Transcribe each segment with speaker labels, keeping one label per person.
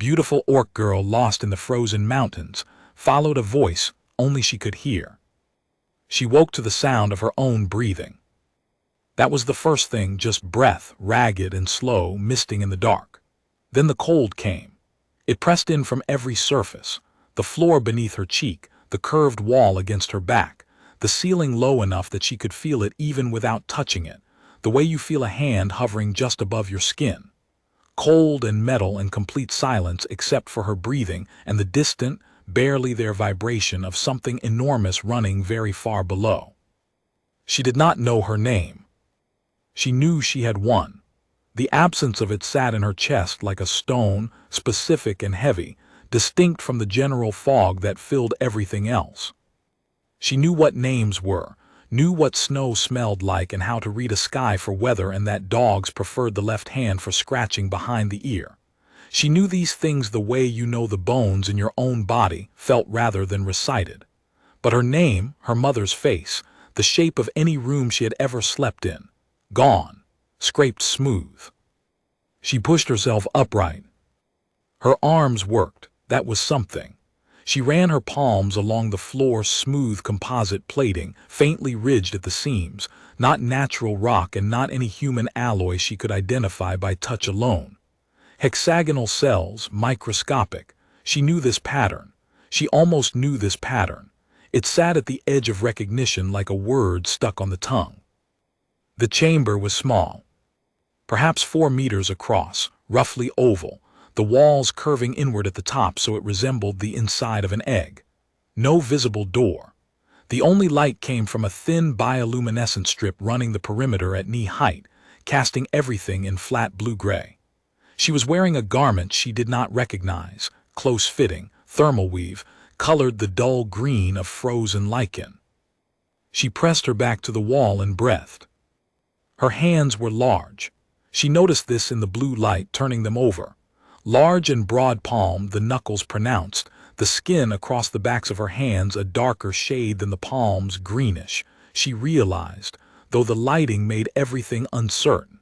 Speaker 1: beautiful orc girl lost in the frozen mountains, followed a voice only she could hear. She woke to the sound of her own breathing. That was the first thing, just breath, ragged and slow, misting in the dark. Then the cold came. It pressed in from every surface, the floor beneath her cheek, the curved wall against her back, the ceiling low enough that she could feel it even without touching it, the way you feel a hand hovering just above your skin. Cold and metal and complete silence except for her breathing and the distant, barely there vibration of something enormous running very far below. She did not know her name. She knew she had won. The absence of it sat in her chest like a stone, specific and heavy, distinct from the general fog that filled everything else. She knew what names were, knew what snow smelled like and how to read a sky for weather and that dogs preferred the left hand for scratching behind the ear. She knew these things the way you know the bones in your own body, felt rather than recited. But her name, her mother's face, the shape of any room she had ever slept in, gone, scraped smooth. She pushed herself upright. Her arms worked, that was something. She ran her palms along the floor's smooth composite plating, faintly ridged at the seams, not natural rock and not any human alloy she could identify by touch alone. Hexagonal cells, microscopic. She knew this pattern. She almost knew this pattern. It sat at the edge of recognition like a word stuck on the tongue. The chamber was small, perhaps 4 meters across, roughly oval, the walls curving inward at the top so it resembled the inside of an egg. No visible door. The only light came from a thin bioluminescent strip running the perimeter at knee height, casting everything in flat blue-gray. She was wearing a garment she did not recognize, close-fitting, thermal weave, colored the dull green of frozen lichen. She pressed her back to the wall and breathed. Her hands were large. She noticed this in the blue light, turning them over. Large and broad-palmed, the knuckles pronounced, the skin across the backs of her hands a darker shade than the palms, greenish. She realized, though the lighting made everything uncertain.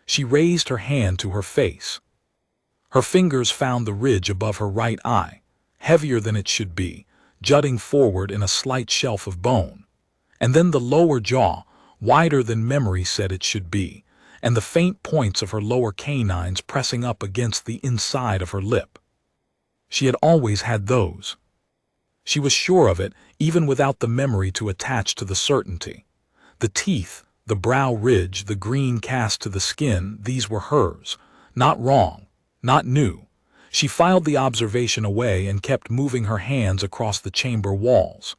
Speaker 1: She raised her hand to her face. Her fingers found the ridge above her right eye, heavier than it should be, jutting forward in a slight shelf of bone. And then the lower jaw, wider than memory said it should be, and the faint points of her lower canines pressing up against the inside of her lip. She had always had those. She was sure of it, even without the memory to attach to the certainty. The teeth, the brow ridge, the green cast to the skin, these were hers. Not wrong, not new. She filed the observation away and kept moving her hands across the chamber walls.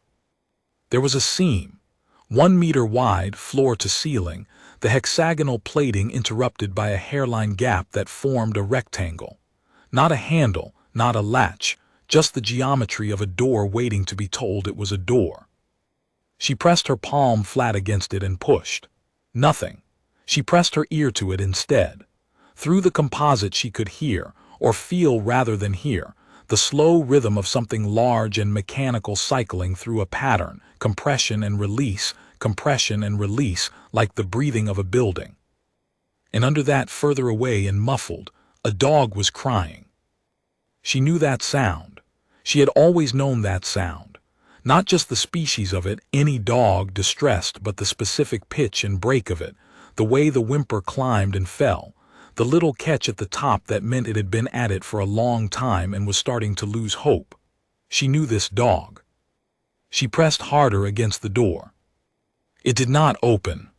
Speaker 1: There was a seam, 1 meter wide, floor to ceiling, the hexagonal plating interrupted by a hairline gap that formed a rectangle. Not a handle, not a latch, just the geometry of a door waiting to be told it was a door. She pressed her palm flat against it and pushed. Nothing. She pressed her ear to it instead. Through the composite she could hear, or feel rather than hear, the slow rhythm of something large and mechanical cycling through a pattern, compression and release, like the breathing of a building. And under that, further away and muffled, a dog was crying. She knew that sound. She had always known that sound. Not just the species of it, any dog distressed, but the specific pitch and break of it, the way the whimper climbed and fell, the little catch at the top that meant it had been at it for a long time and was starting to lose hope. She knew this dog. She pressed harder against the door. It did not open.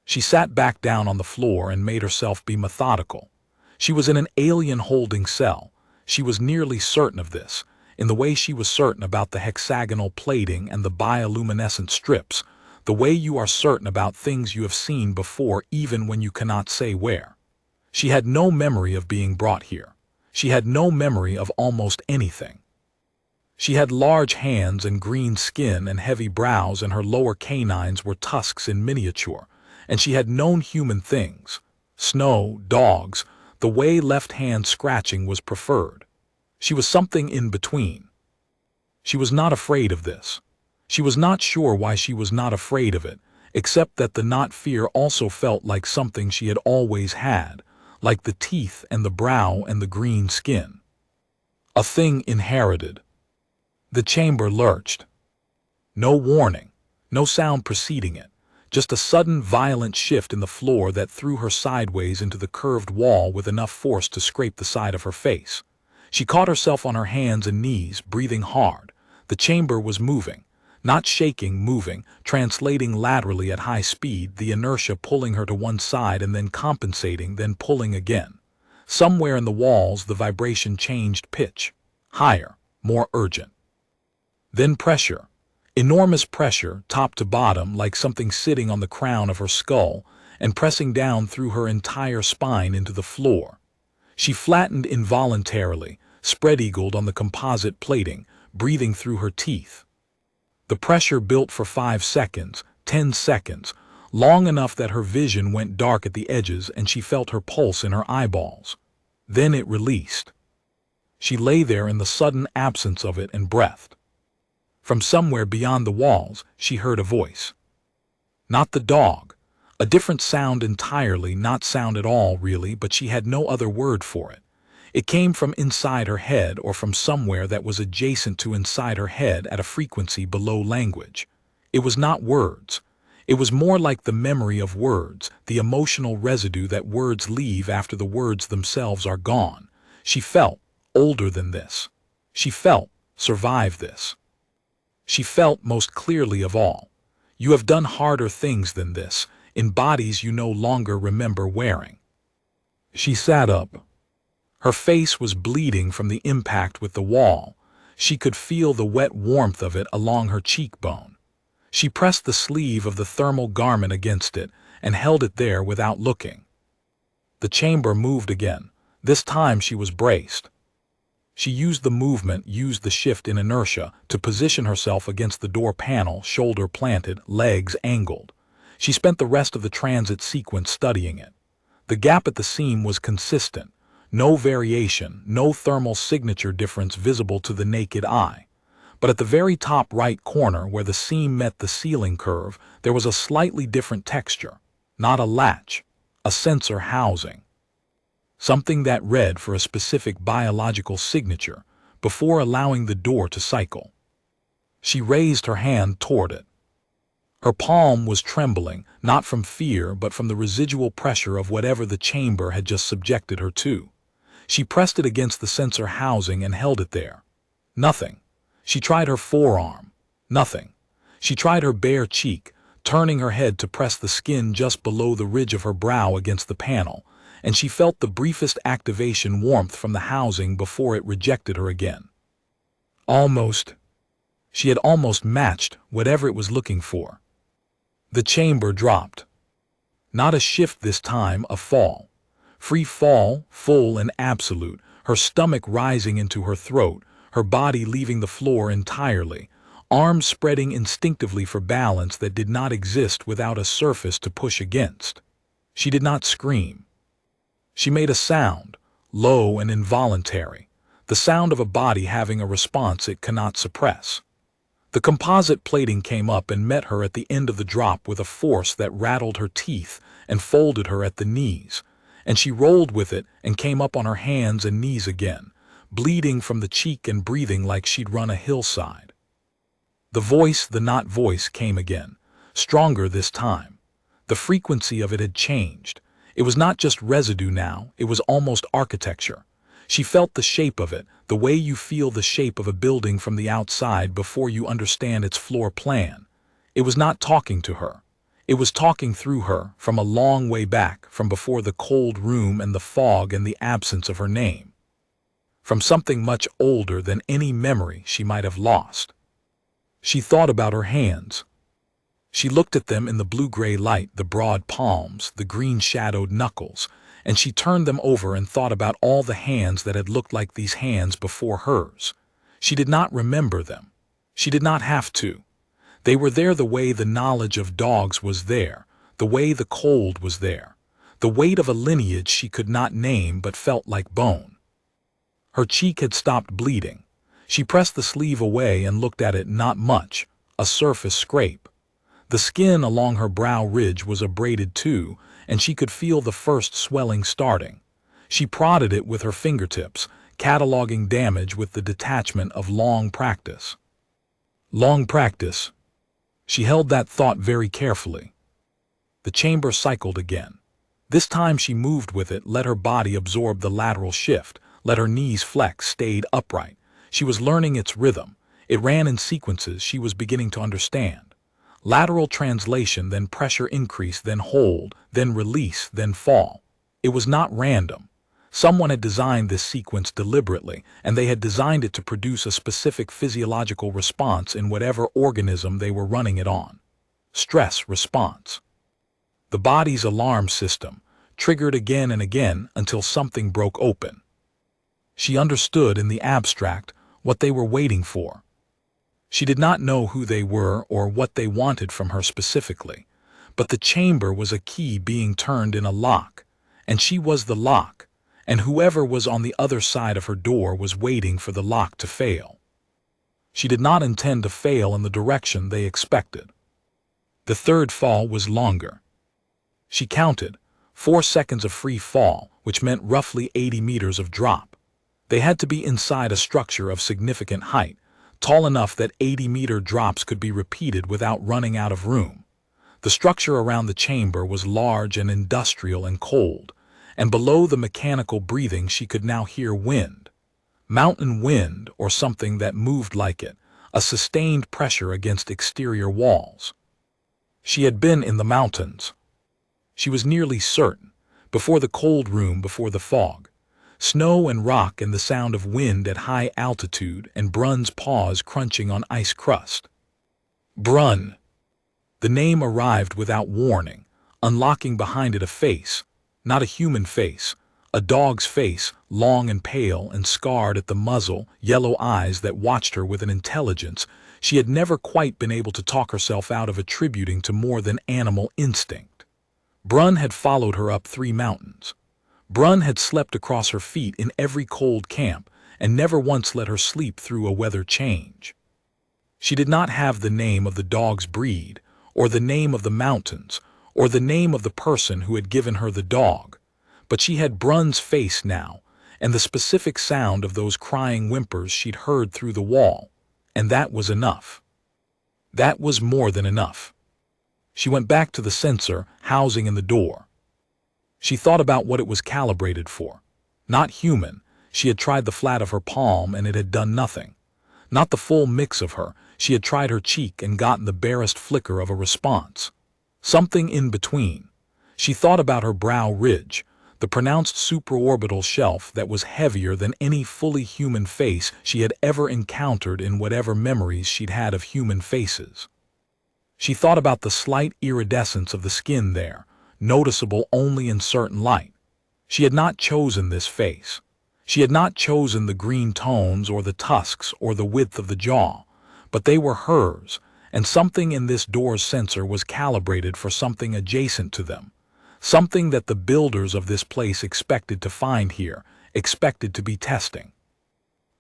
Speaker 1: She sat back down on the floor and made herself be methodical. She was in an alien holding cell. She was nearly certain of this, in the way she was certain about the hexagonal plating and the bioluminescent strips, the way you are certain about things you have seen before even when you cannot say where. She had no memory of being brought here. She had no memory of almost anything. She had large hands and green skin and heavy brows, and her lower canines were tusks in miniature, and she had known human things, snow, dogs, the way left hand scratching was preferred. She was something in between. She was not afraid of this. She was not sure why she was not afraid of it, except that the not fear also felt like something she had always had, like the teeth and the brow and the green skin. A thing inherited. The chamber lurched. No warning, no sound preceding it, just a sudden violent shift in the floor that threw her sideways into the curved wall with enough force to scrape the side of her face. She caught herself on her hands and knees, breathing hard. The chamber was moving. Not shaking, moving, translating laterally at high speed, the inertia pulling her to one side and then compensating, then pulling again. Somewhere in the walls the vibration changed pitch. Higher, more urgent. Then pressure. Enormous pressure, top to bottom, like something sitting on the crown of her skull and pressing down through her entire spine into the floor. She flattened involuntarily, spread-eagled on the composite plating, breathing through her teeth. The pressure built for 5 seconds, 10 seconds, long enough that her vision went dark at the edges and she felt her pulse in her eyeballs. Then it released. She lay there in the sudden absence of it and breathed. From somewhere beyond the walls, she heard a voice. Not the dog. A different sound entirely, not sound at all really, but she had no other word for it. It came from inside her head or from somewhere that was adjacent to inside her head at a frequency below language. It was not words. It was more like the memory of words, the emotional residue that words leave after the words themselves are gone. She felt older than this. She felt survive this. She felt most clearly of all. You have done harder things than this, in bodies you no longer remember wearing. She sat up. Her face was bleeding from the impact with the wall. She could feel the wet warmth of it along her cheekbone. She pressed the sleeve of the thermal garment against it and held it there without looking. The chamber moved again. This time she was braced. She used the movement, used the shift in inertia to position herself against the door panel, shoulder planted, legs angled. She spent the rest of the transit sequence studying it. The gap at the seam was consistent. No variation, no thermal signature difference visible to the naked eye. But at the very top right corner where the seam met the ceiling curve, there was a slightly different texture. Not a latch, a sensor housing. Something that read for a specific biological signature before allowing the door to cycle. She raised her hand toward it. Her palm was trembling, not from fear but from the residual pressure of whatever the chamber had just subjected her to. She pressed it against the sensor housing and held it there. Nothing. She tried her forearm. Nothing. She tried her bare cheek, turning her head to press the skin just below the ridge of her brow against the panel, and she felt the briefest activation warmth from the housing before it rejected her again. Almost. She had almost matched whatever it was looking for. The chamber dropped. Not a shift this time, a fall. Free fall, full and absolute, her stomach rising into her throat, her body leaving the floor entirely, arms spreading instinctively for balance that did not exist without a surface to push against. She did not scream. She made a sound, low and involuntary, the sound of a body having a response it cannot suppress. The composite plating came up and met her at the end of the drop with a force that rattled her teeth and folded her at the knees, and she rolled with it and came up on her hands and knees again, bleeding from the cheek and breathing like she'd run a hillside. The voice, the not voice, came again, stronger this time. The frequency of it had changed. It was not just residue now, it was almost architecture. She felt the shape of it, the way you feel the shape of a building from the outside before you understand its floor plan. It was not talking to her. It was talking through her, from a long way back, from before the cold room and the fog and the absence of her name. From something much older than any memory she might have lost. She thought about her hands. She looked at them in the blue-gray light, the broad palms, the green-shadowed knuckles, and she turned them over and thought about all the hands that had looked like these hands before hers. She did not remember them. She did not have to. They were there the way the knowledge of dogs was there, the way the cold was there, the weight of a lineage she could not name but felt like bone. Her cheek had stopped bleeding. She pressed the sleeve away and looked at it. Not much, a surface scrape. The skin along her brow ridge was abraded too, and she could feel the first swelling starting. She prodded it with her fingertips, cataloging damage with the detachment of long practice. Long practice. She held that thought very carefully. The chamber cycled again. This time she moved with it, let her body absorb the lateral shift, let her knees flex, stayed upright. She was learning its rhythm. It ran in sequences she was beginning to understand. Lateral translation, then pressure increase, then hold, then release, then fall. It was not random. Someone had designed this sequence deliberately, and they had designed it to produce a specific physiological response in whatever organism they were running it on. Stress response. The body's alarm system, triggered again and again until something broke open. She understood in the abstract what they were waiting for. She did not know who they were or what they wanted from her specifically, but the chamber was a key being turned in a lock, and she was the lock, and whoever was on the other side of her door was waiting for the lock to fail. She did not intend to fail in the direction they expected. The third fall was longer. She counted 4 seconds of free fall, which meant roughly 80 meters of drop. They had to be inside a structure of significant height, tall enough that 80-meter drops could be repeated without running out of room. The structure around the chamber was large and industrial and cold, and below the mechanical breathing she could now hear wind. Mountain wind, or something that moved like it, a sustained pressure against exterior walls. She had been in the mountains. She was nearly certain, before the cold room, before the fog. Snow and rock and the sound of wind at high altitude and Brun's paws crunching on ice crust. Brun. The name arrived without warning, unlocking behind it a face, not a human face, a dog's face, long and pale and scarred at the muzzle, yellow eyes that watched her with an intelligence she had never quite been able to talk herself out of attributing to more than animal instinct. Brun had followed her up 3 mountains. Brun had slept across her feet in every cold camp and never once let her sleep through a weather change. She did not have the name of the dog's breed, or the name of the mountains, or the name of the person who had given her the dog, but she had Brun's face now, and the specific sound of those crying whimpers she'd heard through the wall, and that was enough. That was more than enough. She went back to the sensor housing in the door. She thought about what it was calibrated for. Not human. She had tried the flat of her palm and it had done nothing. Not the full mix of her. She had tried her cheek and gotten the barest flicker of a response. Something in between. She thought about her brow ridge, the pronounced supraorbital shelf that was heavier than any fully human face she had ever encountered in whatever memories she'd had of human faces. She thought about the slight iridescence of the skin there, noticeable only in certain light. She had not chosen this face. She had not chosen the green tones or the tusks or the width of the jaw, but they were hers, and something in this door's sensor was calibrated for something adjacent to them, something that the builders of this place expected to find here, expected to be testing.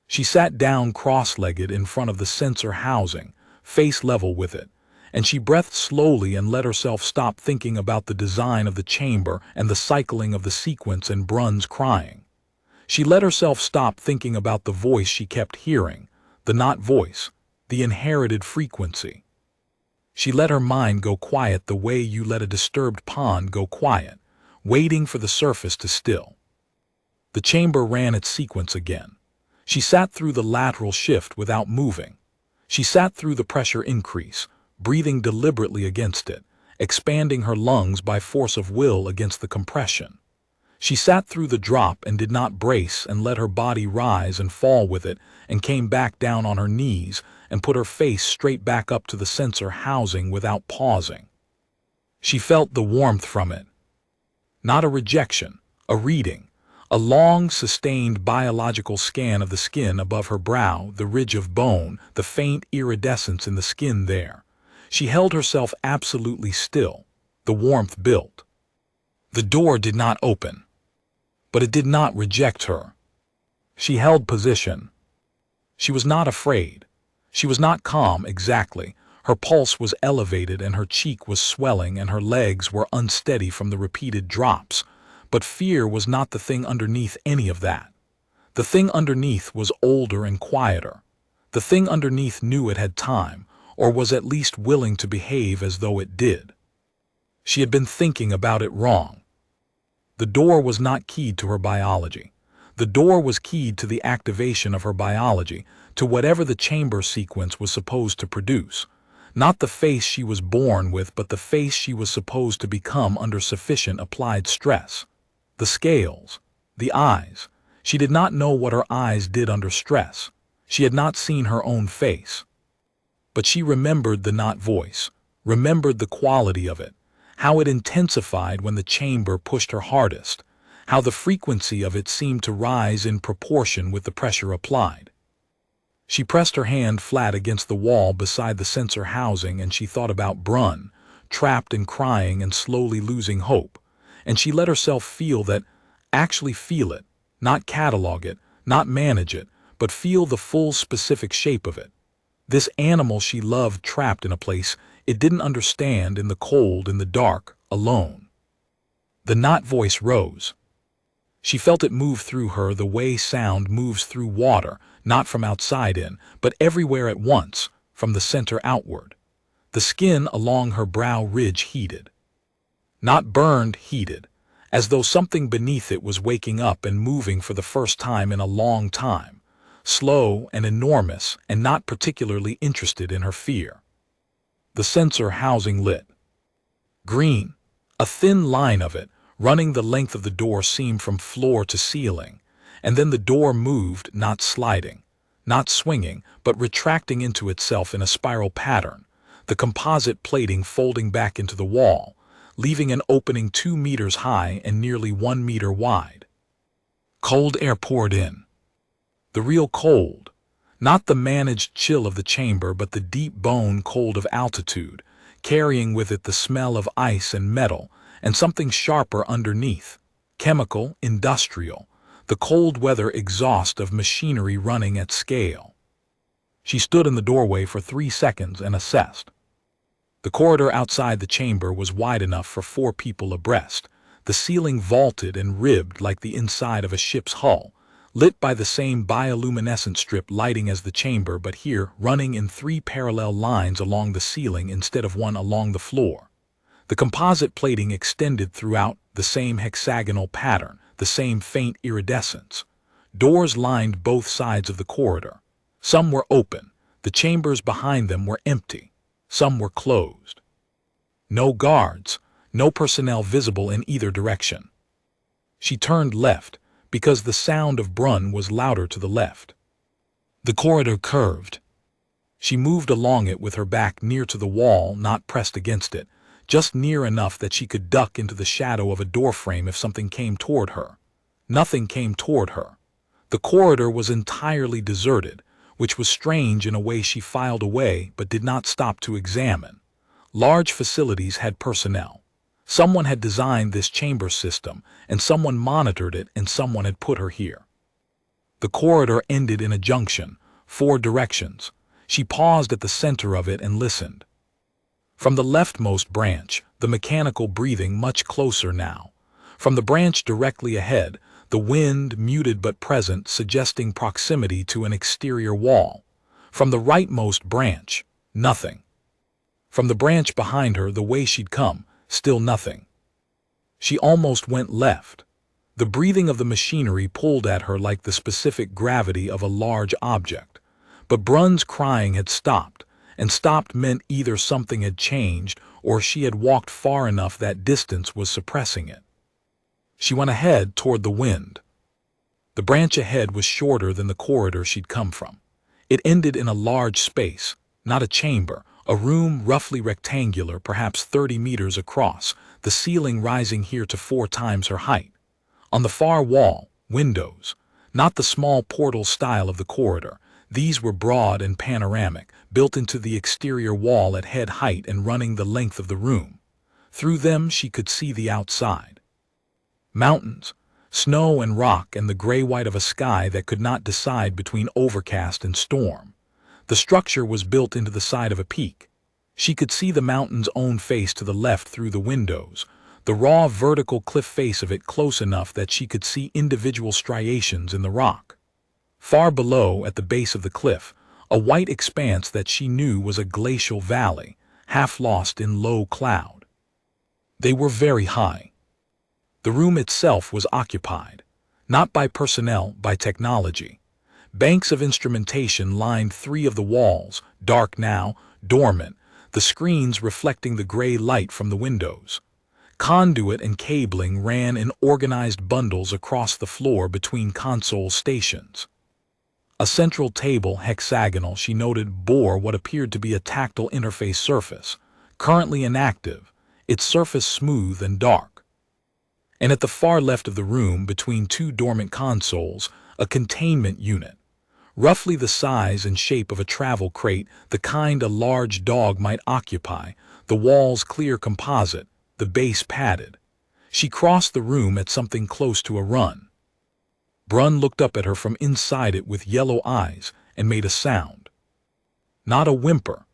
Speaker 1: She sat down cross-legged in front of the sensor housing, face level with it, and she breathed slowly and let herself stop thinking about the design of the chamber and the cycling of the sequence and Brun's crying. She let herself stop thinking about the voice she kept hearing, the not voice, the inherited frequency. She let her mind go quiet the way you let a disturbed pond go quiet, waiting for the surface to still. The chamber ran its sequence again. She sat through the lateral shift without moving. She sat through the pressure increase, breathing deliberately against it, expanding her lungs by force of will against the compression. She sat through the drop and did not brace and let her body rise and fall with it and came back down on her knees and put her face straight back up to the sensor housing without pausing. She felt the warmth from it. Not a rejection, a reading, a long, sustained biological scan of the skin above her brow, the ridge of bone, the faint iridescence in the skin there. She held herself absolutely still. The warmth built. The door did not open, but it did not reject her. She held position. She was not afraid. She was not calm exactly. Her pulse was elevated and her cheek was swelling and her legs were unsteady from the repeated drops, but fear was not the thing underneath any of that. The thing underneath was older and quieter. The thing underneath knew it had time, or was at least willing to behave as though it did. She had been thinking about it wrong. The door was not keyed to her biology. The door was keyed to the activation of her biology, to whatever the chamber sequence was supposed to produce. Not the face she was born with, but the face she was supposed to become under sufficient applied stress. The scales, the eyes. She did not know what her eyes did under stress. She had not seen her own face. But she remembered the not voice, remembered the quality of it, how it intensified when the chamber pushed her hardest, how the frequency of it seemed to rise in proportion with the pressure applied. She pressed her hand flat against the wall beside the sensor housing, and she thought about Brunn, trapped and crying and slowly losing hope. And she let herself feel that, actually feel it, not catalog it, not manage it, but feel the full specific shape of it. This animal she loved trapped in a place it didn't understand, in the cold, in the dark, alone. The not voice rose. She felt it move through her the way sound moves through water, not from outside in, but everywhere at once, from the center outward. The skin along her brow ridge heated. Not burned, heated, as though something beneath it was waking up and moving for the first time in a long time, slow and enormous and not particularly interested in her fear. The sensor housing lit. Green, a thin line of it, running the length of the door seemed from floor to ceiling, and then the door moved, not sliding, not swinging, but retracting into itself in a spiral pattern, the composite plating folding back into the wall, leaving an opening 2 meters high and nearly 1 meter wide. Cold air poured in. The real cold, not the managed chill of the chamber, but the deep bone cold of altitude, carrying with it the smell of ice and metal, and something sharper underneath, chemical, industrial, the cold weather exhaust of machinery running at scale. She stood in the doorway for 3 seconds and assessed. The corridor outside the chamber was wide enough for 4 people abreast, the ceiling vaulted and ribbed like the inside of a ship's hull, lit by the same bioluminescent strip lighting as the chamber, but here running in 3 parallel lines along the ceiling instead of 1 along the floor. The composite plating extended throughout, the same hexagonal pattern, the same faint iridescence. Doors lined both sides of the corridor. Some were open, the chambers behind them were empty. Some were closed. No guards, no personnel visible in either direction. She turned left, because the sound of Brunn was louder to the left. The corridor curved. She moved along it with her back near to the wall, not pressed against it, just near enough that she could duck into the shadow of a doorframe if something came toward her. Nothing came toward her. The corridor was entirely deserted, which was strange in a way. She filed away but did not stop to examine. Large facilities had personnel. Someone had designed this chamber system, and someone monitored it, and someone had put her here. The corridor ended in a junction, 4 directions. She paused at the center of it and listened. From the leftmost branch, the mechanical breathing much closer now. From the branch directly ahead, the wind, muted but present, suggesting proximity to an exterior wall. From the rightmost branch, nothing. From the branch behind her, the way she'd come, still nothing. She almost went left. The breathing of the machinery pulled at her like the specific gravity of a large object. But Brunn's crying had stopped, and stopped meant either something had changed or she had walked far enough that distance was suppressing it. She went ahead toward the wind. The branch ahead was shorter than the corridor she'd come from. It ended in a large space, not a chamber, a room roughly rectangular, perhaps 30 meters across, the ceiling rising here to 4 times her height. On the far wall, windows, not the small portal style of the corridor. These were broad and panoramic, built into the exterior wall at head height and running the length of the room. Through them she could see the outside. Mountains, snow and rock, and the gray-white of a sky that could not decide between overcast and storm. The structure was built into the side of a peak. She could see the mountain's own face to the left through the windows, the raw vertical cliff face of it close enough that she could see individual striations in the rock. Far below, at the base of the cliff, a white expanse that she knew was a glacial valley, half lost in low cloud. They were very high. The room itself was occupied, not by personnel, by technology. Banks of instrumentation lined 3 of the walls, dark now, dormant, the screens reflecting the gray light from the windows. Conduit and cabling ran in organized bundles across the floor between console stations. A central table, hexagonal, she noted, bore what appeared to be a tactile interface surface, currently inactive, its surface smooth and dark. And at the far left of the room, between 2 dormant consoles, a containment unit, roughly the size and shape of a travel crate, the kind a large dog might occupy, the walls clear composite, the base padded. She crossed the room at something close to a run. Brun looked up at her from inside it with yellow eyes and made a sound. Not a whimper.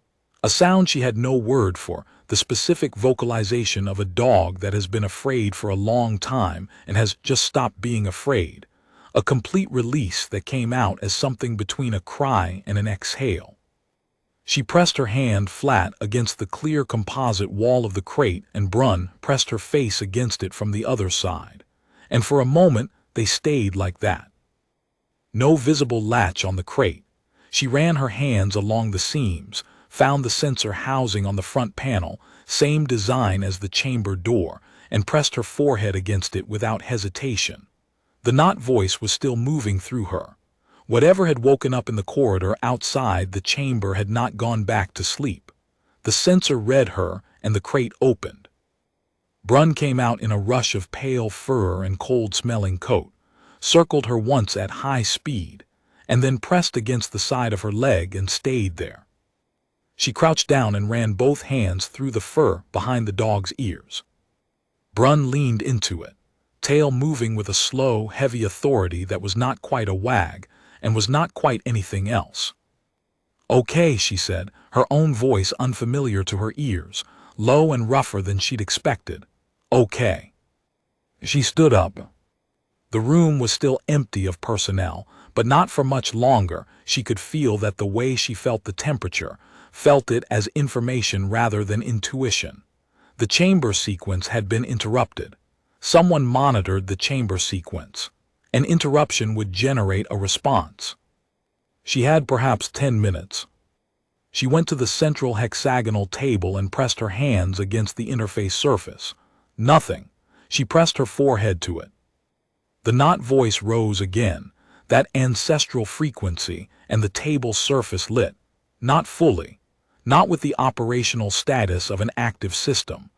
Speaker 1: A sound she had no word for, the specific vocalization of a dog that has been afraid for a long time and has just stopped being afraid. A complete release that came out as something between a cry and an exhale. She pressed her hand flat against the clear composite wall of the crate, and Brun pressed her face against it from the other side. And for a moment, they stayed like that. No visible latch on the crate. She ran her hands along the seams, found the sensor housing on the front panel, same design as the chamber door, and pressed her forehead against it without hesitation. The knot voice was still moving through her. Whatever had woken up in the corridor outside the chamber had not gone back to sleep. The sensor read her, and the crate opened. Brun came out in a rush of pale fur and cold-smelling coat, circled her once at high speed, and then pressed against the side of her leg and stayed there. She crouched down and ran both hands through the fur behind the dog's ears. Brun leaned into it, tail moving with a slow, heavy authority that was not quite a wag and was not quite anything else. "Okay," she said, her own voice unfamiliar to her ears, low and rougher than she'd expected. "Okay." She stood up. The room was still empty of personnel, but not for much longer. She could feel that the way she felt the temperature, felt it as information rather than intuition. The chamber sequence had been interrupted. Someone monitored the chamber sequence. An interruption would generate a response. She had perhaps 10 minutes. She went to the central hexagonal table and pressed her hands against the interface surface. Nothing. She pressed her forehead to it. The knot voice rose again, that ancestral frequency, and the table surface lit. Not fully, not with the operational status of an active system,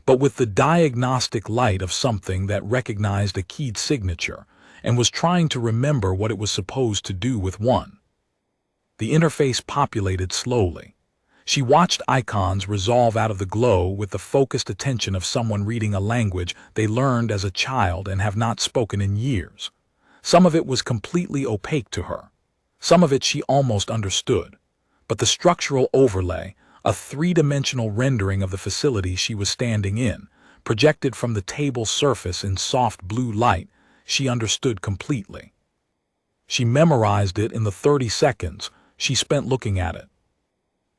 Speaker 1: but with the diagnostic light of something that recognized a keyed signature and was trying to remember what it was supposed to do with one. The interface populated slowly. She watched icons resolve out of the glow with the focused attention of someone reading a language they learned as a child and have not spoken in years. Some of it was completely opaque to her. Some of it she almost understood. But the structural overlay, a 3-dimensional rendering of the facility she was standing in, projected from the table's surface in soft blue light, she understood completely. She memorized it in the 30 seconds she spent looking at it.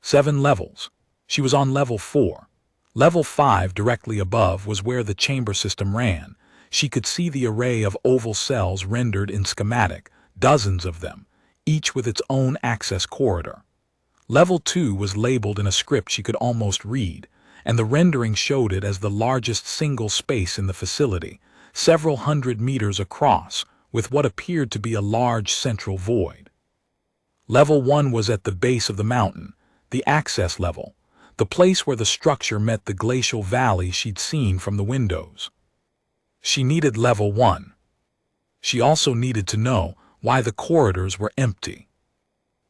Speaker 1: 7 levels. She was on level 4. Level 5, directly above, was where the chamber system ran. She could see the array of oval cells rendered in schematic, dozens of them, each with its own access corridor. Level 2 was labeled in a script she could almost read, and the rendering showed it as the largest single space in the facility, several hundred meters across, with what appeared to be a large central void. Level 1 was at the base of the mountain, the access level, the place where the structure met the glacial valley she'd seen from the windows. She needed level 1. She also needed to know why the corridors were empty.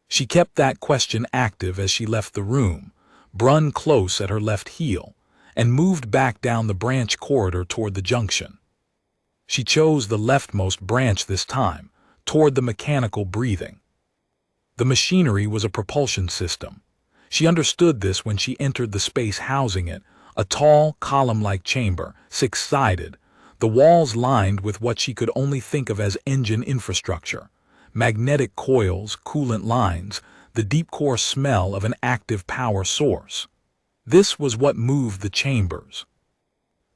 Speaker 1: She kept that question active as she left the room, Brun close at her left heel, and moved back down the branch corridor toward the junction. She chose the leftmost branch this time, toward the mechanical breathing. The machinery was a propulsion system. She understood this when she entered the space housing it, a tall, column-like chamber, 6-sided, the walls lined with what she could only think of as engine infrastructure, magnetic coils, coolant lines, the deep core smell of an active power source. This was what moved the chambers.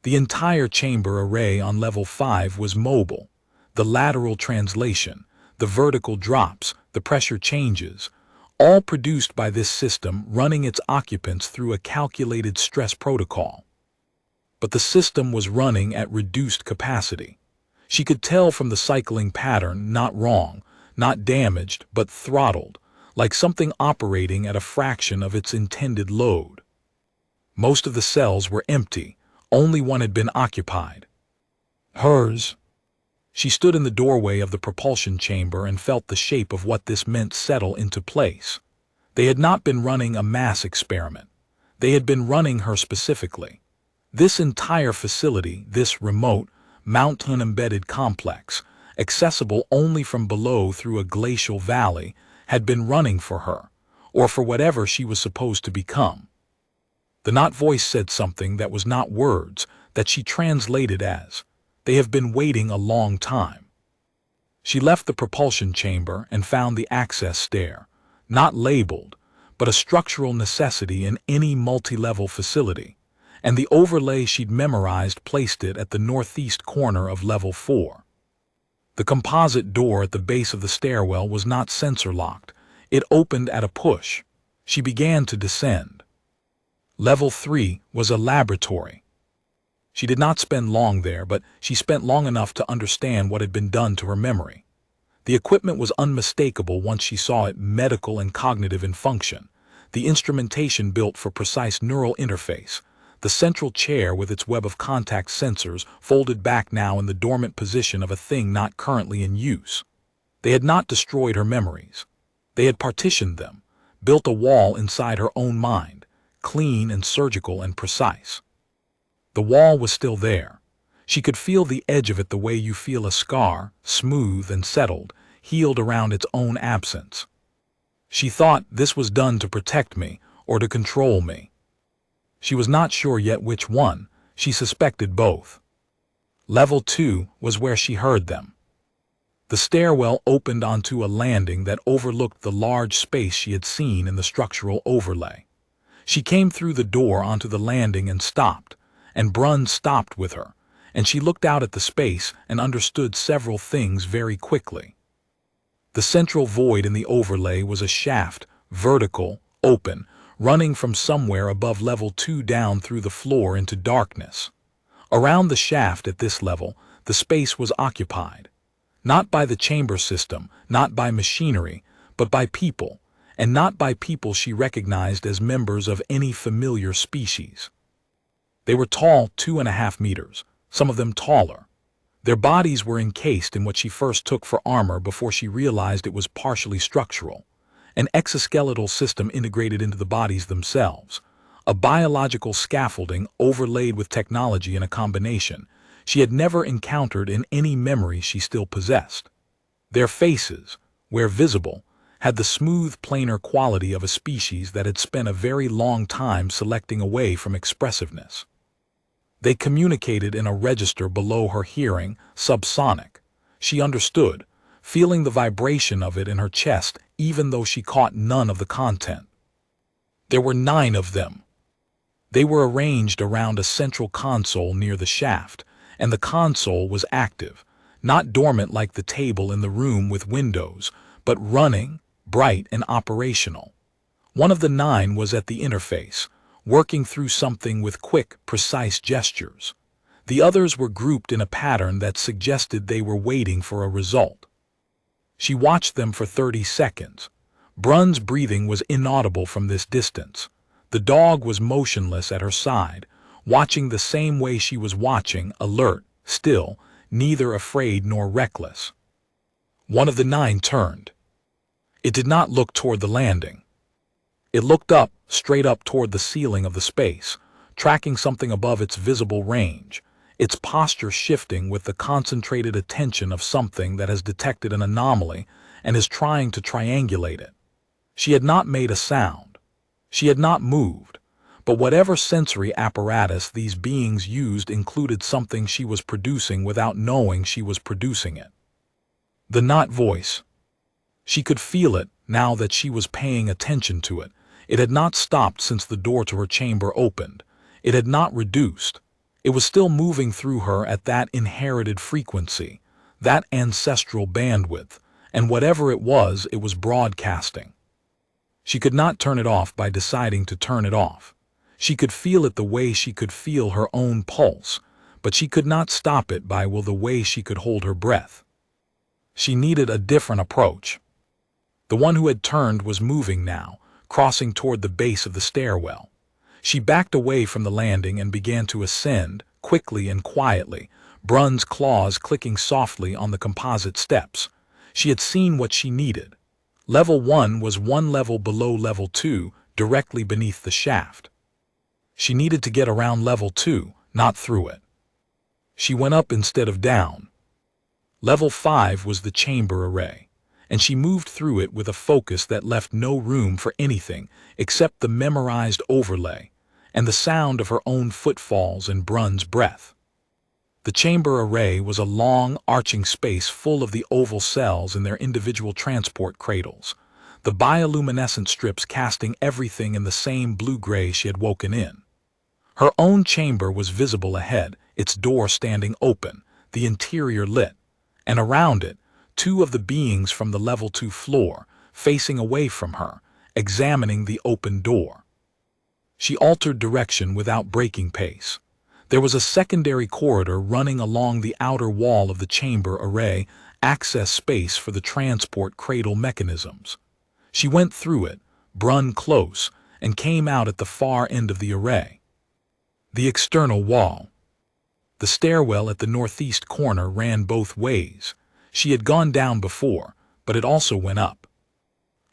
Speaker 1: The entire chamber array on level 5 was mobile. The lateral translation, the vertical drops, the pressure changes, all produced by this system running its occupants through a calculated stress protocol. But the system was running at reduced capacity. She could tell from the cycling pattern, not wrong, not damaged, but throttled, like something operating at a fraction of its intended load. Most of the cells were empty, only one had been occupied. Hers. She stood in the doorway of the propulsion chamber and felt the shape of what this meant settle into place. They had not been running a mass experiment. They had been running her specifically. This entire facility, this remote, mountain-embedded complex, accessible only from below through a glacial valley, had been running for her, or for whatever she was supposed to become. The not voice said something that was not words, that she translated as, "They have been waiting a long time." She left the propulsion chamber and found the access stair, not labeled, but a structural necessity in any multi-level facility, and the overlay she'd memorized placed it at the northeast corner of level 4. The composite door at the base of the stairwell was not sensor-locked. It opened at a push. She began to descend. Level 3 was a laboratory. She did not spend long there, but she spent long enough to understand what had been done to her memory. The equipment was unmistakable once she saw it, medical and cognitive in function. The instrumentation built for precise neural interface. The central chair with its web of contact sensors folded back now in the dormant position of a thing not currently in use. They had not destroyed her memories. They had partitioned them, built a wall inside her own mind, clean and surgical and precise. The wall was still there. She could feel the edge of it the way you feel a scar, smooth and settled, healed around its own absence. She thought this was done to protect me or to control me. She was not sure yet which one. She suspected both. Level 2 was where she heard them. The stairwell opened onto a landing that overlooked the large space she had seen in the structural overlay. She came through the door onto the landing and stopped, and Brunn stopped with her, and she looked out at the space and understood several things very quickly. The central void in the overlay was a shaft, vertical, open, running from somewhere above level 2 down through the floor into darkness. Around the shaft at this level, the space was occupied. Not by the chamber system, not by machinery, but by people, and not by people she recognized as members of any familiar species. They were tall 2.5 meters, some of them taller. Their bodies were encased in what she first took for armor before she realized it was partially structural. An exoskeletal system integrated into the bodies themselves, a biological scaffolding overlaid with technology in a combination she had never encountered in any memory she still possessed. Their faces, where visible, had the smooth, planar quality of a species that had spent a very long time selecting away from expressiveness. They communicated in a register below her hearing, subsonic. She understood, feeling the vibration of it in her chest even though she caught none of the content. There were 9 of them. They were arranged around a central console near the shaft, and the console was active, not dormant like the table in the room with windows, but running, bright and operational. One of the 9 was at the interface, working through something with quick, precise gestures. The others were grouped in a pattern that suggested they were waiting for a result. She watched them for 30 seconds. Brunn's breathing was inaudible from this distance. The dog was motionless at her side, watching the same way she was watching, alert, still, neither afraid nor reckless. One of the 9 turned. It did not look toward the landing. It looked up, straight up toward the ceiling of the space, tracking something above its visible range, its posture shifting with the concentrated attention of something that has detected an anomaly and is trying to triangulate it. She had not made a sound. She had not moved, but whatever sensory apparatus these beings used included something she was producing without knowing she was producing it. The not voice. She could feel it now that she was paying attention to it. It had not stopped since the door to her chamber opened. It had not reduced. It was still moving through her at that inherited frequency, that ancestral bandwidth, and whatever it was broadcasting. She could not turn it off by deciding to turn it off. She could feel it the way she could feel her own pulse, but she could not stop it by the way she could hold her breath. She needed a different approach. The one who had turned was moving now, crossing toward the base of the stairwell. She backed away from the landing and began to ascend, quickly and quietly, Brun's claws clicking softly on the composite steps. She had seen what she needed. Level 1 was one level below level 2, directly beneath the shaft. She needed to get around level 2, not through it. She went up instead of down. Level 5 was the chamber array, and she moved through it with a focus that left no room for anything except the memorized overlay and the sound of her own footfalls and Brun's breath. The chamber array was a long, arching space full of the oval cells in their individual transport cradles, the bioluminescent strips casting everything in the same blue-gray she had woken in. Her own chamber was visible ahead, its door standing open, the interior lit, and around it, two of the beings from the level 2 floor, facing away from her, examining the open door. She altered direction without breaking pace. There was a secondary corridor running along the outer wall of the chamber array, access space for the transport cradle mechanisms. She went through it, Brun close, and came out at the far end of the array. The external wall. The stairwell at the northeast corner ran both ways. She had gone down before, but it also went up.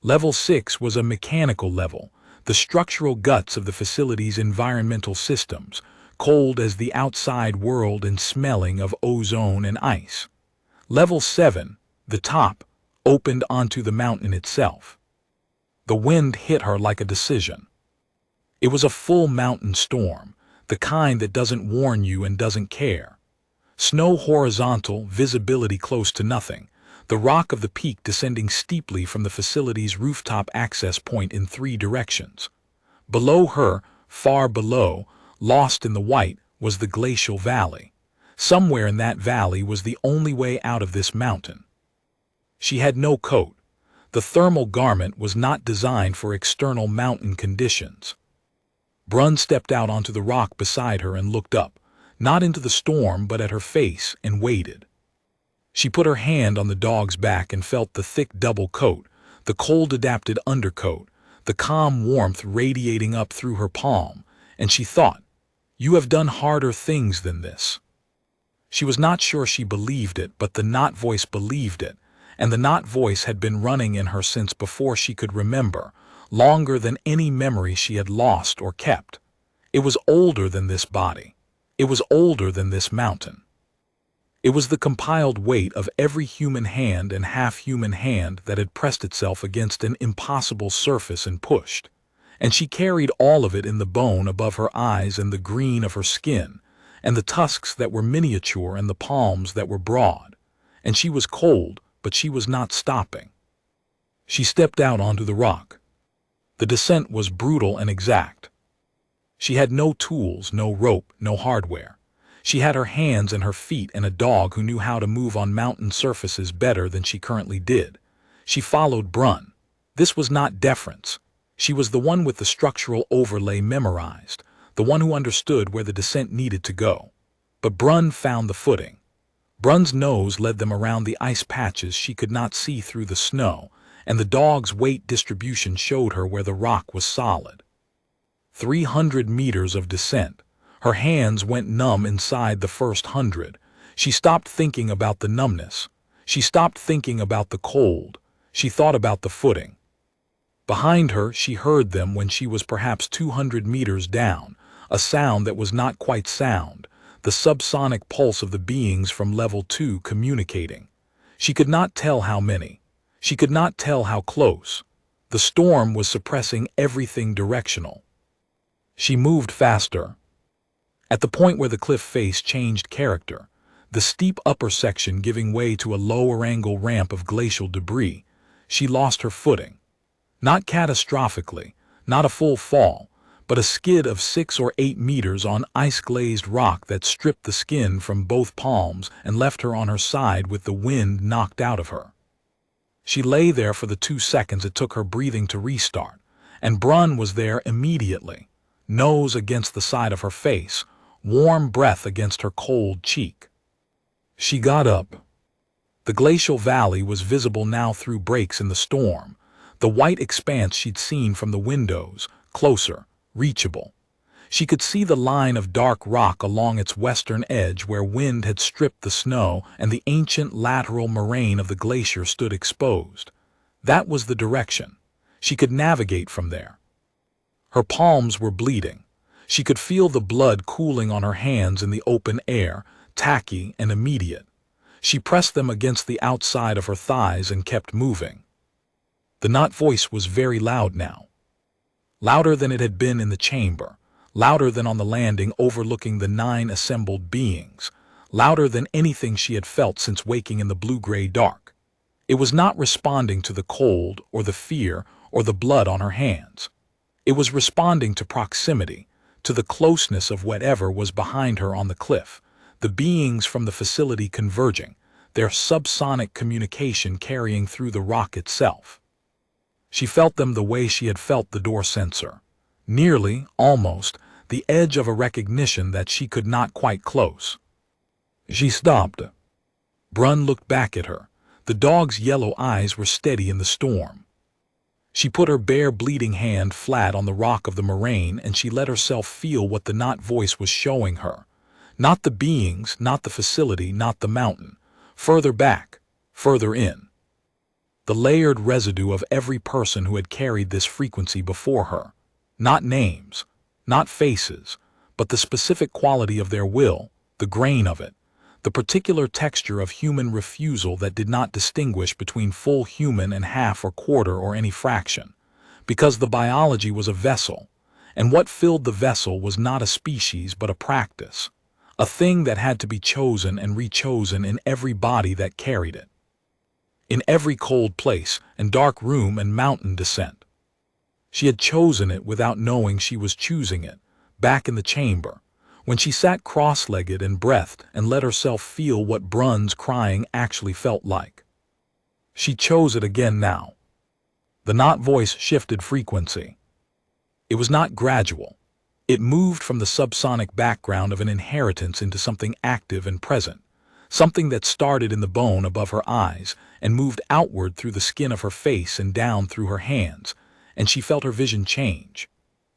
Speaker 1: Level 6 was a mechanical level, the structural guts of the facility's environmental systems, cold as the outside world and smelling of ozone and ice. Level 7, the top, opened onto the mountain itself. The wind hit her like a decision. It was a full mountain storm, the kind that doesn't warn you and doesn't care. Snow horizontal, visibility close to nothing, the rock of the peak descending steeply from the facility's rooftop access point in 3 directions. Below her, far below, lost in the white, was the glacial valley. Somewhere in that valley was the only way out of this mountain. She had no coat. The thermal garment was not designed for external mountain conditions. Brun stepped out onto the rock beside her and looked up, not into the storm but at her face, and waited. She put her hand on the dog's back and felt the thick double coat, the cold-adapted undercoat, the calm warmth radiating up through her palm, and she thought, "You have done harder things than this." She was not sure she believed it, but the not voice believed it, and the not voice had been running in her since before she could remember, longer than any memory she had lost or kept. It was older than this body. It was older than this mountain. It was the compiled weight of every human hand and half-human hand that had pressed itself against an impossible surface and pushed. And she carried all of it in the bone above her eyes and the green of her skin, and the tusks that were miniature and the palms that were broad. And she was cold, but she was not stopping. She stepped out onto the rock. The descent was brutal and exact. She had no tools, no rope, no hardware. She had her hands and her feet and a dog who knew how to move on mountain surfaces better than she currently did. She followed Brun. This was not deference. She was the one with the structural overlay memorized, the one who understood where the descent needed to go. But Brun found the footing. Brun's nose led them around the ice patches she could not see through the snow, and the dog's weight distribution showed her where the rock was solid. 300 meters of descent. Her hands went numb inside the first 100. She stopped thinking about the numbness. She stopped thinking about the cold. She thought about the footing. Behind her, she heard them when she was perhaps 200 meters down, a sound that was not quite sound, the subsonic pulse of the beings from level 2 communicating. She could not tell how many. She could not tell how close. The storm was suppressing everything directional. She moved faster. At the point where the cliff face changed character, the steep upper section giving way to a lower angle ramp of glacial debris, she lost her footing. Not catastrophically, not a full fall, but a skid of 6 or 8 meters on ice-glazed rock that stripped the skin from both palms and left her on her side with the wind knocked out of her. She lay there for the 2 seconds it took her breathing to restart, and Brun was there immediately, nose against the side of her face, warm breath against her cold cheek. She got up. The glacial valley was visible now through breaks in the storm, the white expanse she'd seen from the windows, closer, reachable. She could see the line of dark rock along its western edge where wind had stripped the snow and the ancient lateral moraine of the glacier stood exposed. That was the direction. She could navigate from there. Her palms were bleeding. She could feel the blood cooling on her hands in the open air, tacky and immediate. She pressed them against the outside of her thighs and kept moving. The knot voice was very loud now. Louder than it had been in the chamber, louder than on the landing overlooking the 9 assembled beings, louder than anything she had felt since waking in the blue-gray dark. It was not responding to the cold or the fear or the blood on her hands. It was responding to proximity, to the closeness of whatever was behind her on the cliff, the beings from the facility converging, their subsonic communication carrying through the rock itself. She felt them the way she had felt the door sensor. Nearly, almost, the edge of a recognition that she could not quite close. She stopped. Brun looked back at her. The dog's yellow eyes were steady in the storm. She put her bare bleeding hand flat on the rock of the moraine and she let herself feel what the knot voice was showing her. Not the beings, not the facility, not the mountain. Further back, further in. The layered residue of every person who had carried this frequency before her. Not names, not faces, but the specific quality of their will, the grain of it, the particular texture of human refusal that did not distinguish between full human and half or quarter or any fraction, because the biology was a vessel, and what filled the vessel was not a species but a practice, a thing that had to be chosen and rechosen in every body that carried it. In every cold place and dark room and mountain descent. She had chosen it without knowing she was choosing it, back in the chamber, when she sat cross-legged and breathed and let herself feel what Brun's crying actually felt like. She chose it again now. The knot voice shifted frequency. It was not gradual. It moved from the subsonic background of an inheritance into something active and present, something that started in the bone above her eyes and moved outward through the skin of her face and down through her hands, and she felt her vision change.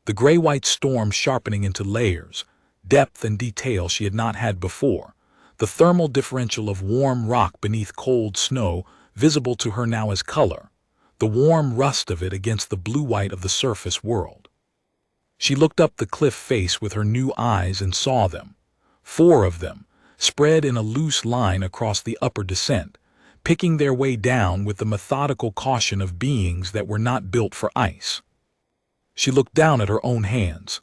Speaker 1: The gray-white storm sharpening into layers, depth and detail she had not had before, the thermal differential of warm rock beneath cold snow visible to her now as color, the warm rust of it against the blue-white of the surface world. She looked up the cliff face with her new eyes and saw them, 4 of them, spread in a loose line across the upper descent, picking their way down with the methodical caution of beings that were not built for ice. She looked down at her own hands.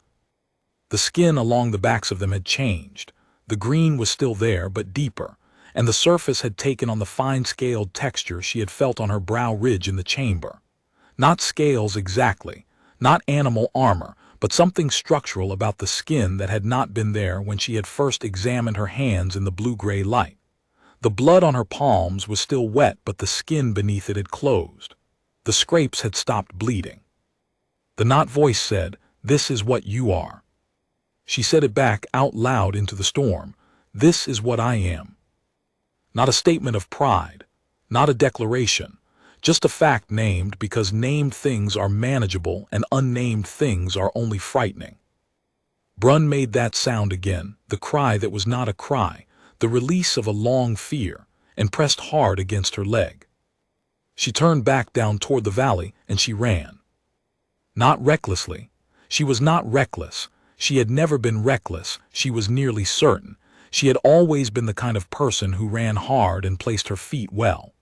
Speaker 1: The skin along the backs of them had changed. The green was still there, but deeper, and the surface had taken on the fine-scaled texture she had felt on her brow ridge in the chamber. Not scales exactly, not animal armor, but something structural about the skin that had not been there when she had first examined her hands in the blue-gray light. The blood on her palms was still wet, but the skin beneath it had closed. The scrapes had stopped bleeding. The knot voice said, "This is what you are." She said it back out loud into the storm. "This is what I am." Not a statement of pride, not a declaration, just a fact named because named things are manageable and unnamed things are only frightening. Brun made that sound again, the cry that was not a cry, the release of a long fear, and pressed hard against her leg. She turned back down toward the valley and she ran. Not recklessly. She was not reckless. She had never been reckless, she was nearly certain. She had always been the kind of person who ran hard and placed her feet well.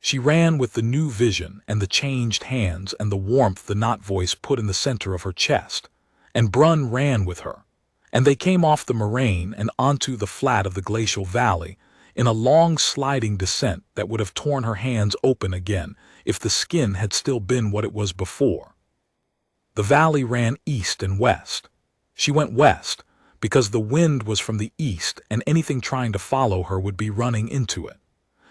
Speaker 1: She ran with the new vision and the changed hands and the warmth the knot voice put in the center of her chest. And Brun ran with her. And they came off the moraine and onto the flat of the glacial valley, in a long sliding descent that would have torn her hands open again if the skin had still been what it was before. The valley ran east and west. She went west because the wind was from the east and anything trying to follow her would be running into it.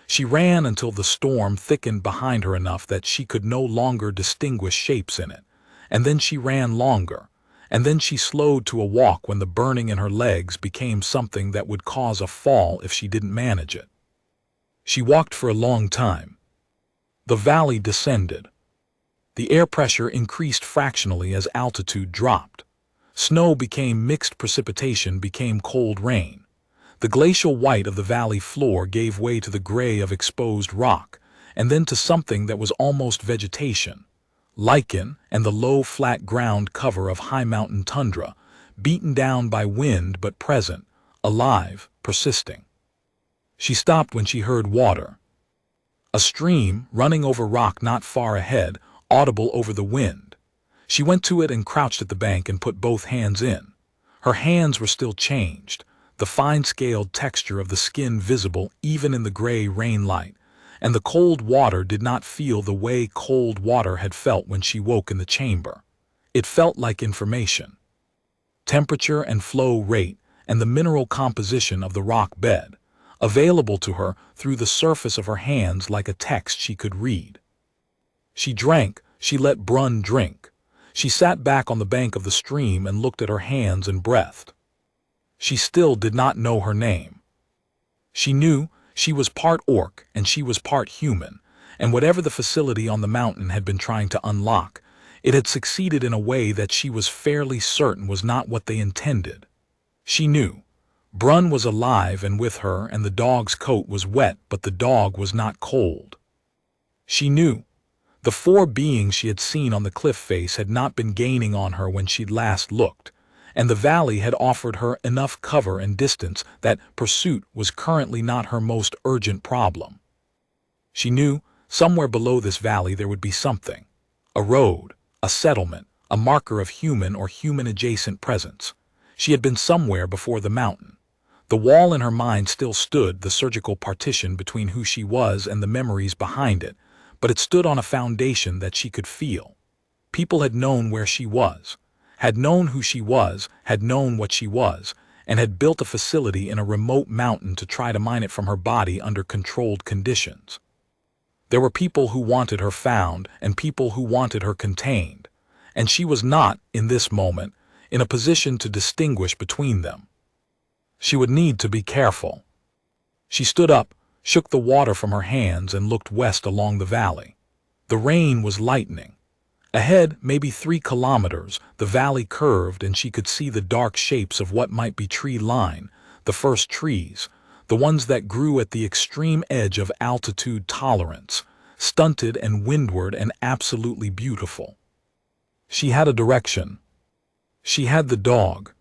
Speaker 1: She ran until the storm thickened behind her enough that she could no longer distinguish shapes in it, and then she ran longer, and then she slowed to a walk when the burning in her legs became something that would cause a fall if she didn't manage it. She walked for a long time. The valley descended. The air pressure increased fractionally as altitude dropped. Snow became mixed precipitation, became cold rain. The glacial white of the valley floor gave way to the gray of exposed rock, and then to something that was almost vegetation, lichen and the low flat ground cover of high mountain tundra, beaten down by wind but present, alive, persisting. She stopped when she heard water. A stream running over rock not far ahead, audible over the wind. She went to it and crouched at the bank and put both hands in. Her hands were still changed, the fine-scaled texture of the skin visible even in the gray rain light, and the cold water did not feel the way cold water had felt when she woke in the chamber. It felt like information. Temperature and flow rate and the mineral composition of the rock bed, available to her through the surface of her hands like a text she could read. She drank, she let Brun drink. She sat back on the bank of the stream and looked at her hands and breathed. She still did not know her name. She knew she was part orc and she was part human, and whatever the facility on the mountain had been trying to unlock, it had succeeded in a way that she was fairly certain was not what they intended. She knew Brun was alive and with her, and the dog's coat was wet, but the dog was not cold. She knew the four beings she had seen on the cliff face had not been gaining on her when she'd last looked, and the valley had offered her enough cover and distance that pursuit was currently not her most urgent problem. She knew somewhere below this valley there would be something, a road, a settlement, a marker of human or human-adjacent presence. She had been somewhere before the mountain. The wall in her mind still stood, the surgical partition between who she was and the memories behind it, but it stood on a foundation that she could feel. People had known where she was, had known who she was, had known what she was, and had built a facility in a remote mountain to try to mine it from her body under controlled conditions. There were people who wanted her found and people who wanted her contained, and she was not, in this moment, in a position to distinguish between them. She would need to be careful. She stood up, shook the water from her hands, and looked west along the valley. The rain was lightening. Ahead, maybe 3 kilometers, the valley curved and she could see the dark shapes of what might be tree line, the first trees, the ones that grew at the extreme edge of altitude tolerance, stunted and windward and absolutely beautiful. She had a direction. She had the dog.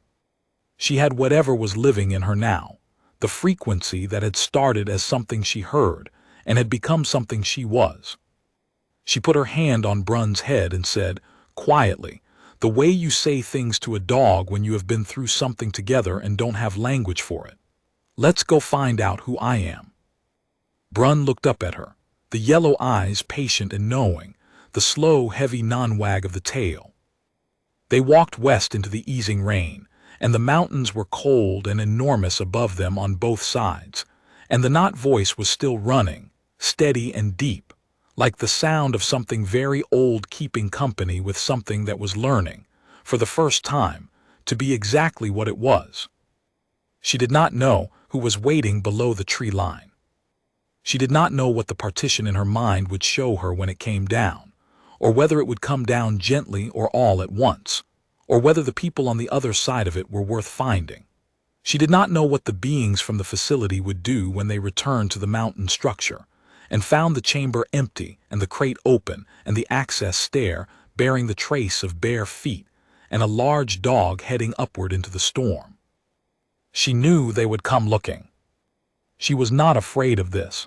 Speaker 1: She had whatever was living in her now, the frequency that had started as something she heard and had become something she was. She put her hand on Brun's head and said, quietly, the way you say things to a dog when you have been through something together and don't have language for it. Let's go find out who I am. Brun looked up at her, the yellow eyes patient and knowing, the slow, heavy non-wag of the tail. They walked west into the easing rain, and the mountains were cold and enormous above them on both sides, and the knot voice was still running, steady and deep, like the sound of something very old keeping company with something that was learning, for the first time, to be exactly what it was. She did not know who was waiting below the tree line. She did not know what the partition in her mind would show her when it came down, or whether it would come down gently or all at once, or whether the people on the other side of it were worth finding. She did not know what the beings from the facility would do when they returned to the mountain structure, and found the chamber empty and the crate open and the access stair bearing the trace of bare feet and a large dog heading upward into the storm. She knew they would come looking. She was not afraid of this.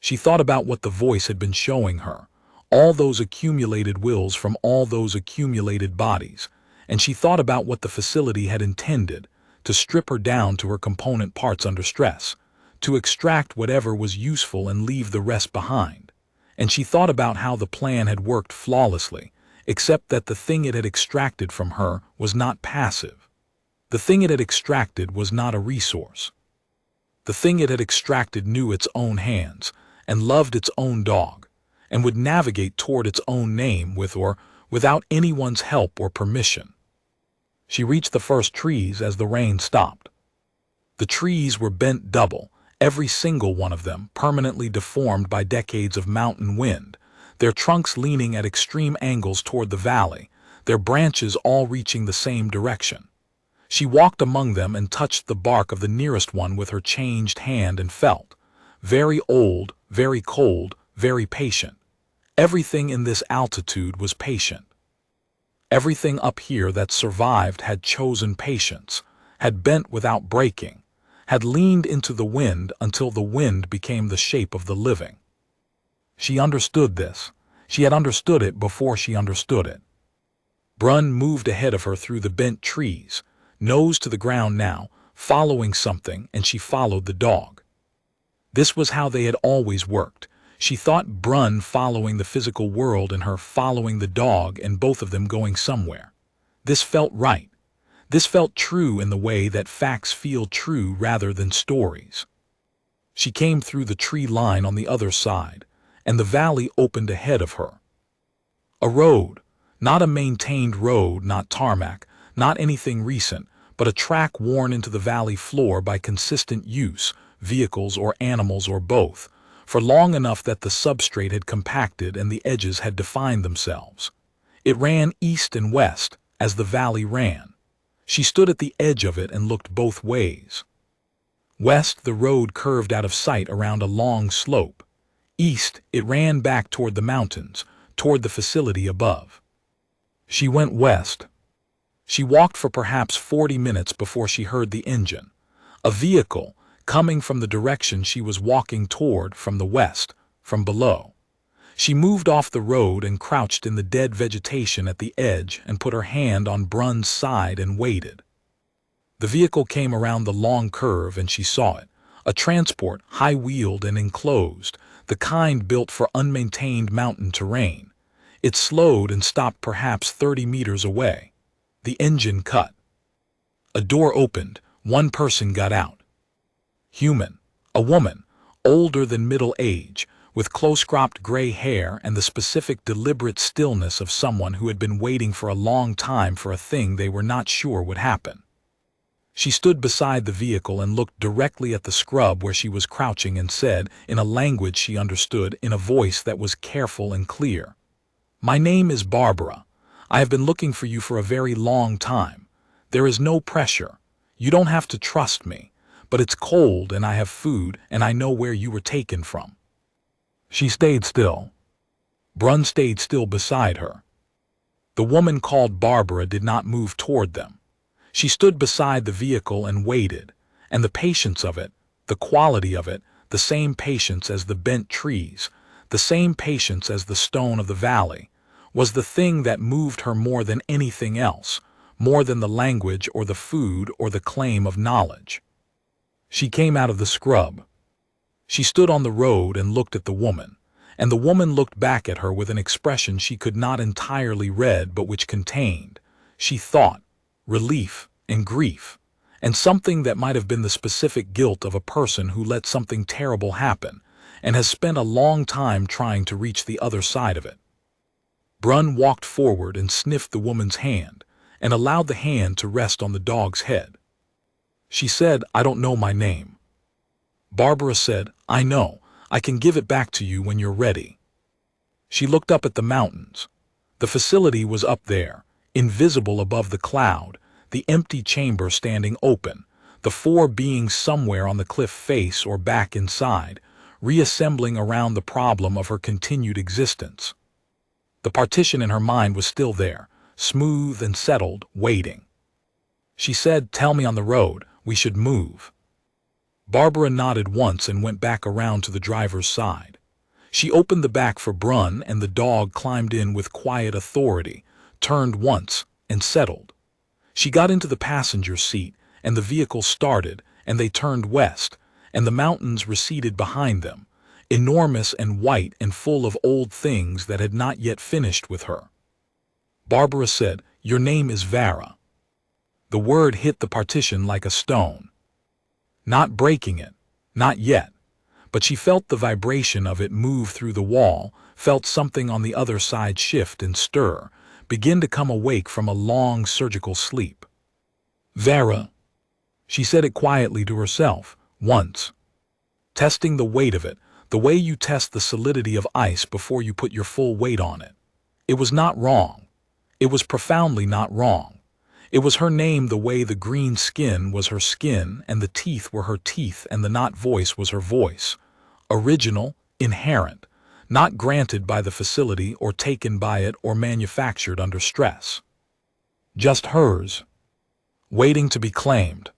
Speaker 1: She thought about what the voice had been showing her, all those accumulated wills from all those accumulated bodies, and she thought about what the facility had intended, to strip her down to her component parts under stress, to extract whatever was useful and leave the rest behind. And she thought about how the plan had worked flawlessly, except that the thing it had extracted from her was not passive. The thing it had extracted was not a resource. The thing it had extracted knew its own hands, and loved its own dog, and would navigate toward its own name with or without anyone's help or permission. She reached the first trees as the rain stopped. The trees were bent double, every single one of them permanently deformed by decades of mountain wind, their trunks leaning at extreme angles toward the valley, their branches all reaching the same direction. She walked among them and touched the bark of the nearest one with her changed hand and felt very old, very cold, very patient. Everything in this altitude was patient. Everything up here that survived had chosen patience, had bent without breaking, had leaned into the wind until the wind became the shape of the living. She understood this. She had understood it before she understood it. Brunn moved ahead of her through the bent trees, nose to the ground now, following something, and she followed the dog. This was how they had always worked. She thought Brunn following the physical world and her following the dog, and both of them going somewhere. This felt right. This felt true in the way that facts feel true rather than stories. She came through the tree line on the other side, and the valley opened ahead of her. A road, not a maintained road, not tarmac, not anything recent, but a track worn into the valley floor by consistent use, vehicles or animals or both, for long enough that the substrate had compacted and the edges had defined themselves. It ran east and west as the valley ran. She stood at the edge of it and looked both ways. West, the road curved out of sight around a long slope. East, it ran back toward the mountains, toward the facility above. She went west. She walked for perhaps 40 minutes before she heard the engine. A vehicle, coming from the direction she was walking toward, from the west, from below. She moved off the road and crouched in the dead vegetation at the edge and put her hand on Brunn's side and waited. The vehicle came around the long curve and she saw it, a transport, high-wheeled and enclosed, the kind built for unmaintained mountain terrain. It slowed and stopped perhaps 30 meters away. The engine cut. A door opened. One person got out. Human, a woman, older than middle age, with close-cropped gray hair and the specific deliberate stillness of someone who had been waiting for a long time for a thing they were not sure would happen. She stood beside the vehicle and looked directly at the scrub where she was crouching and said, in a language she understood, in a voice that was careful and clear, "My name is Barbara. I have been looking for you for a very long time. There is no pressure. You don't have to trust me. But it's cold and I have food and I know where you were taken from." She stayed still. Brunn stayed still beside her. The woman called Barbara did not move toward them. She stood beside the vehicle and waited, and the patience of it, the quality of it, the same patience as the bent trees, the same patience as the stone of the valley, was the thing that moved her more than anything else, more than the language or the food or the claim of knowledge. She came out of the scrub. She stood on the road and looked at the woman, and the woman looked back at her with an expression she could not entirely read but which contained, she thought, relief and grief, and something that might have been the specific guilt of a person who let something terrible happen and has spent a long time trying to reach the other side of it. Brunn walked forward and sniffed the woman's hand and allowed the hand to rest on the dog's head. She said, "I don't know my name." Barbara said, "I know. I can give it back to you when you're ready." She looked up at the mountains. The facility was up there, invisible above the cloud, the empty chamber standing open, the four beings somewhere on the cliff face or back inside, reassembling around the problem of her continued existence. The partition in her mind was still there, smooth and settled, waiting. She said, "Tell me on the road. We should move." Barbara nodded once and went back around to the driver's side. She opened the back for Brunn and the dog climbed in with quiet authority, turned once, and settled. She got into the passenger seat and the vehicle started and they turned west, and the mountains receded behind them, enormous and white and full of old things that had not yet finished with her. Barbara said, "Your name is Vara." The word hit the partition like a stone. Not breaking it, not yet, but she felt the vibration of it move through the wall, felt something on the other side shift and stir, begin to come awake from a long surgical sleep. "Vara," she said it quietly to herself, once. Testing the weight of it, the way you test the solidity of ice before you put your full weight on it. It was not wrong. It was profoundly not wrong. It was her name the way the green skin was her skin and the teeth were her teeth and the not voice was her voice. Original, inherent, not granted by the facility or taken by it or manufactured under stress. Just hers. Waiting to be claimed.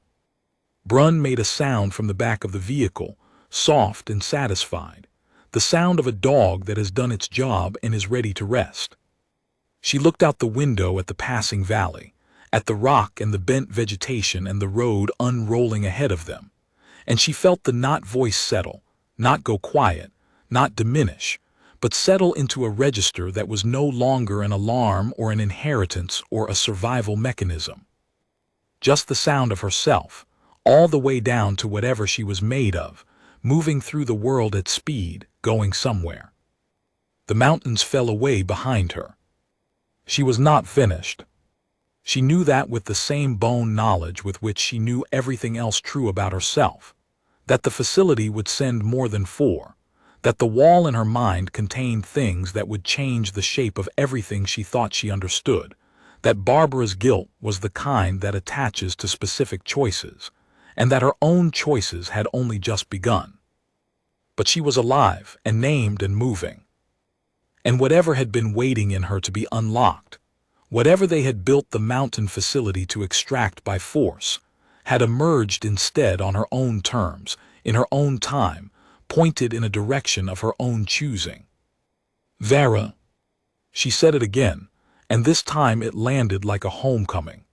Speaker 1: Brun made a sound from the back of the vehicle, soft and satisfied, the sound of a dog that has done its job and is ready to rest. She looked out the window at the passing valley, at the rock and the bent vegetation and the road unrolling ahead of them, and she felt the not voice settle, not go quiet, not diminish, but settle into a register that was no longer an alarm or an inheritance or a survival mechanism. Just the sound of herself, all the way down to whatever she was made of, moving through the world at speed, going somewhere. The mountains fell away behind her. She was not finished. She knew that with the same bone knowledge with which she knew everything else true about herself, that the facility would send more than four, that the wall in her mind contained things that would change the shape of everything she thought she understood, that Barbara's guilt was the kind that attaches to specific choices, and that her own choices had only just begun. But she was alive and named and moving. And whatever had been waiting in her to be unlocked, whatever they had built the mountain facility to extract by force, had emerged instead on her own terms, in her own time, pointed in a direction of her own choosing. "Vara," she said it again, and this time it landed like a homecoming.